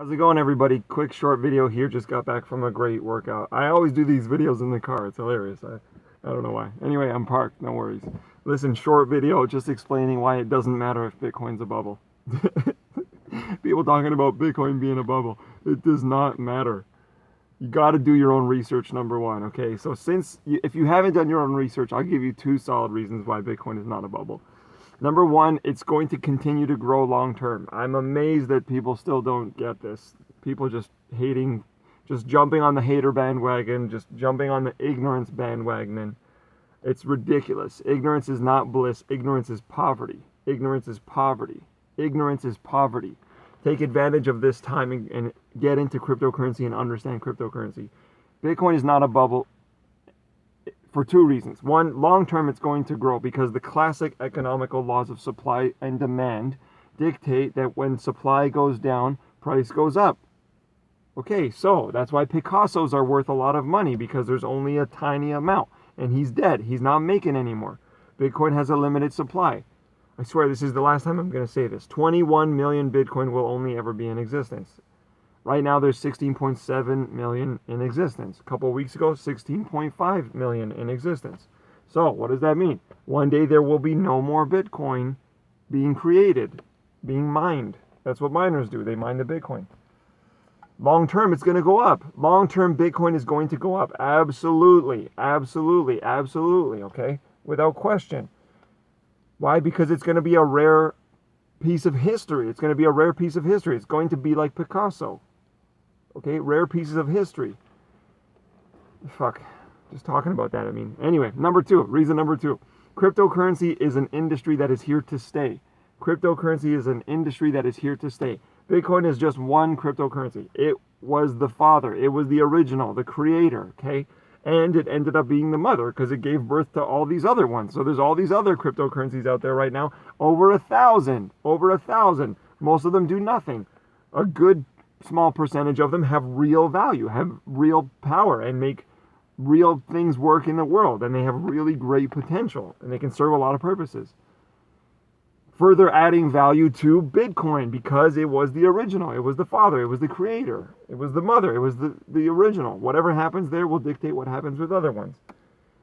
How's it going, everybody? Quick short video here. Just got back from a great workout. I always do these videos in the car. It's hilarious. I don't know why. Anyway, I'm parked. No worries. Listen, short video just explaining why it doesn't matter if Bitcoin's a bubble. People talking about Bitcoin being a bubble. It does not matter. You got to do your own research, number one, okay? So if you haven't done your own research, I'll give you two solid reasons why Bitcoin is not a bubble. Number one, it's going to continue to grow long term. I'm amazed that people still don't get this. People just hating, just jumping on the hater bandwagon, just jumping on the ignorance bandwagon. It's ridiculous. Ignorance is not bliss. Ignorance is poverty. Ignorance is poverty. Ignorance is poverty. Take advantage of this time and get into cryptocurrency and understand cryptocurrency. Bitcoin is not a bubble for two reasons. One, long term it's going to grow because the classic economical laws of supply and demand dictate that when supply goes down, price goes up. Okay, so that's why Picassos are worth a lot of money, because there's only a tiny amount, and he's dead. He's not making anymore. Bitcoin has a limited supply. I swear this is the last time I'm going to say this. 21 million Bitcoin will only ever be in existence. Right now, there's 16.7 million in existence. A couple of weeks ago, 16.5 million in existence. So, what does that mean? One day there will be no more Bitcoin being created, being mined. That's what miners do. They mine the Bitcoin. Long term, it's going to go up. Long term, Bitcoin is going to go up. Absolutely, absolutely, absolutely, okay? Without question. Why? Because it's going to be a rare piece of history. It's going to be a rare piece of history. It's going to be like Picasso. Okay, rare pieces of history. Fuck, just talking about that, I mean. Anyway, reason number two. Cryptocurrency is an industry that is here to stay. Cryptocurrency is an industry that is here to stay. Bitcoin is just one cryptocurrency. It was the father. It was the original, the creator, okay? And it ended up being the mother because it gave birth to all these other ones. So there's all these other cryptocurrencies out there right now. Over 1,000. Over 1,000. Most of them do nothing. A good small percentage of them have real value, have real power, and make real things work in the world. And they have really great potential. And they can serve a lot of purposes. Further adding value to Bitcoin because it was the original. It was the father. It was the creator. It was the mother. It was the original. Whatever happens there will dictate what happens with other ones.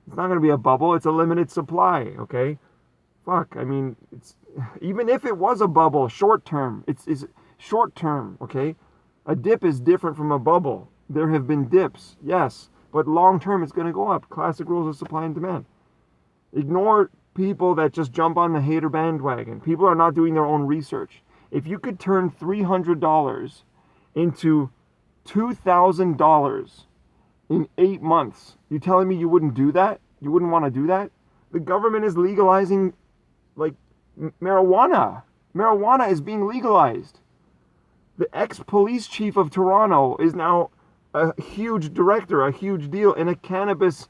It's not going to be a bubble. It's a limited supply, okay? Fuck, I mean, even if it was a bubble, short term, it's short term, okay? A dip is different from a bubble. There have been dips, yes, but long term it's going to go up. Classic rules of supply and demand. Ignore people that just jump on the hater bandwagon. People are not doing their own research. If you could turn $300 into $2,000 in 8 months, you telling me you wouldn't do that? You wouldn't want to do that? The government is legalizing, like, marijuana. Marijuana is being legalized. The ex-police chief of Toronto is now a huge director, a huge deal in a cannabis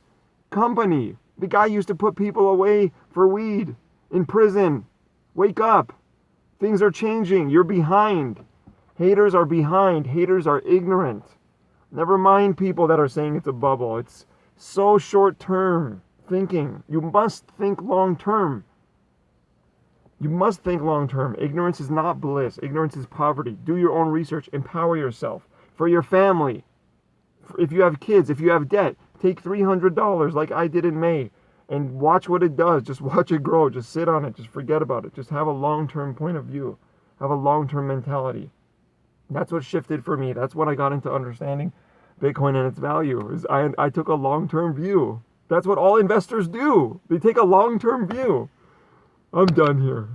company. The guy used to put people away for weed in prison. Wake up. Things are changing. You're behind. Haters are behind. Haters are ignorant. Never mind people that are saying it's a bubble. It's so short-term thinking. You must think long-term. You must think long-term. Ignorance is not bliss. Ignorance is poverty. Do your own research. Empower yourself. For your family. If you have kids, if you have debt, take $300 like I did in May and watch what it does. Just watch it grow. Just sit on it. Just forget about it. Just have a long-term point of view. Have a long-term mentality. That's what shifted for me. That's what I got into understanding Bitcoin and its value. Is I took a long-term view. That's what all investors do. They take a long-term view. I'm done here.